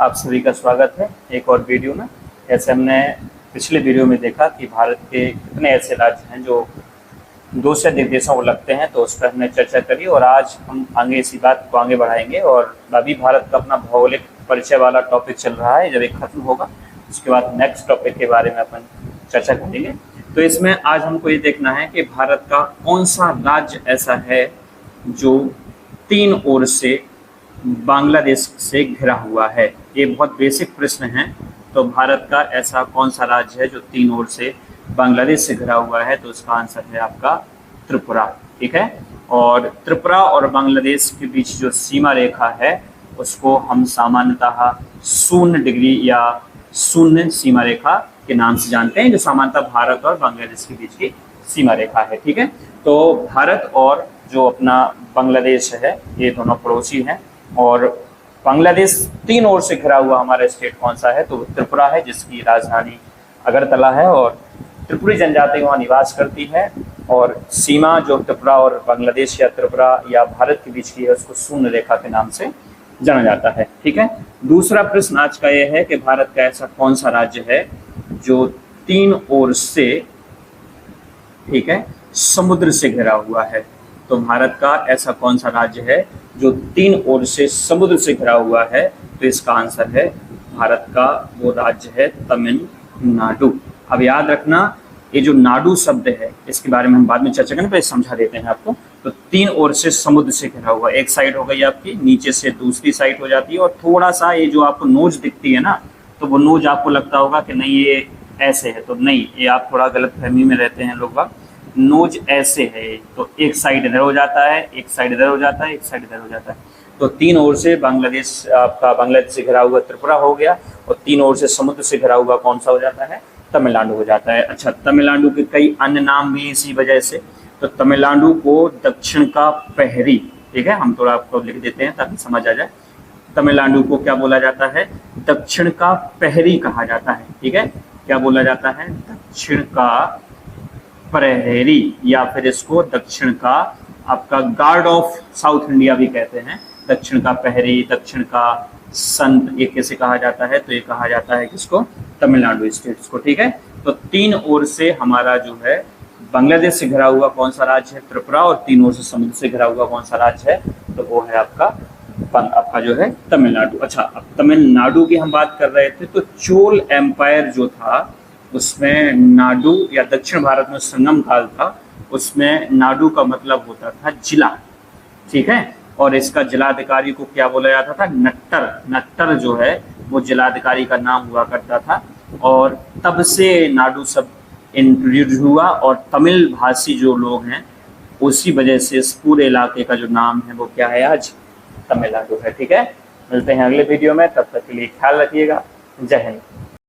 आप सभी का स्वागत है एक और वीडियो में। ऐसे हमने पिछले वीडियो में देखा कि भारत के कितने ऐसे राज्य हैं जो दो से अधिक देशों को लगते हैं, तो उस पर हमने चर्चा करी और आज हम आगे इसी बात को आगे बढ़ाएंगे। और अभी भारत का अपना भौगोलिक परिचय वाला टॉपिक चल रहा है, जब ये खत्म होगा उसके बाद नेक्स्ट टॉपिक के बारे में अपन चर्चा करेंगे। तो इसमें आज हमको ये देखना है कि भारत का कौन सा राज्य ऐसा है जो तीन ओर से बांग्लादेश से घिरा हुआ है। ये बहुत बेसिक प्रश्न है। तो भारत का ऐसा कौन सा राज्य है जो तीन ओर से बांग्लादेश से घिरा हुआ है, तो उसका आंसर है आपका त्रिपुरा। ठीक है, और त्रिपुरा और बांग्लादेश के बीच जो सीमा रेखा है उसको हम सामान्यतः 0 डिग्री या शून्य सीमा रेखा के नाम से जानते हैं, जो सामान्यतः भारत और बांग्लादेश के बीच की सीमा रेखा है। ठीक है, तो भारत और जो अपना बांग्लादेश है ये दोनों पड़ोसी हैं, और बांग्लादेश तीन ओर से घिरा हुआ हमारा स्टेट कौन सा है, तो त्रिपुरा है, जिसकी राजधानी अगरतला है और त्रिपुरी जनजाति वहाँ निवास करती है। और सीमा जो त्रिपुरा और बांग्लादेश या त्रिपुरा या भारत के बीच की है उसको शून्य रेखा के नाम से जाना जाता है। ठीक है, दूसरा प्रश्न आज का यह है कि भारत का ऐसा कौन सा राज्य है जो तीन ओर से, ठीक है, समुद्र से घिरा हुआ है। तो भारत का ऐसा कौन सा राज्य है जो तीन ओर से समुद्र से घिरा हुआ है, तो इसका आंसर है भारत का वो राज्य है तमिलनाडु। अब याद रखना, ये जो नाडु शब्द है इसके बारे में हम बाद में चर्चा करेंगे, पहले समझा देते हैं आपको। तो तीन ओर से समुद्र से घिरा हुआ, एक साइड हो गई आपकी, नीचे से दूसरी साइड हो जाती है, और थोड़ा सा ये जो आपको नोज दिखती है ना, तो वो नोज आपको लगता होगा कि नहीं ये ऐसे है, तो नहीं, ये आप थोड़ा गलत फहमी में रहते हैं लोग बाग। नोज ऐसे है, तो एक साइड इधर हो जाता है, एक साइड इधर हो जाता है, एक साइड इधर हो जाता है। तो तीन ओर से बांग्लादेश, आपका बांग्लादेश से घिरा हुआ त्रिपुरा हो गया, और तीन ओर से समुद्र से घिरा हुआ कौन सा हो जाता है, तमिलनाडु हो जाता है। अच्छा, तमिलनाडु के कई अन्य नाम भी इसी वजह से। तो तमिलनाडु को दक्षिण का पहरी, ठीक है, हम थोड़ा आपको लिख देते हैं ताकि समझ आ जाए। तमिलनाडु को क्या बोला जाता है, दक्षिण का पहरी कहा जाता है। ठीक है, क्या बोला जाता है, दक्षिण का प्रहरी, या फिर इसको दक्षिण का आपका गार्ड ऑफ साउथ इंडिया भी कहते हैं। दक्षिण का प्रहरी, दक्षिण का संत, ये कैसे कहा जाता है, तो ये कहा जाता है किसको, तमिलनाडु स्टेट्स को। ठीक है, तो तीन ओर से हमारा जो है बांग्लादेश से घिरा हुआ कौन सा राज्य है, त्रिपुरा, और तीन ओर से समुद्र से घिरा हुआ कौन सा राज्य है, तो वो है आपका जो है तमिलनाडु। अच्छा, अब तमिलनाडु की हम बात कर रहे थे, तो चोल एम्पायर जो था उसमें नाडु या दक्षिण भारत में संगम काल था, उसमें नाडु का मतलब होता था जिला। ठीक है, और इसका जिलाधिकारी को क्या बोला जाता था, नट्टर। नट्टर जो है वो जिलाधिकारी का नाम हुआ करता था, और तब से नाडु शब्द इंट्रोड्यूस हुआ, और तमिल भाषी जो लोग हैं उसी वजह से इस पूरे इलाके का जो नाम है वो क्या है, आज तमिलनाडु है। ठीक है, मिलते हैं अगले वीडियो में, तब तक के लिए ख्याल रखिएगा। जय हिंद।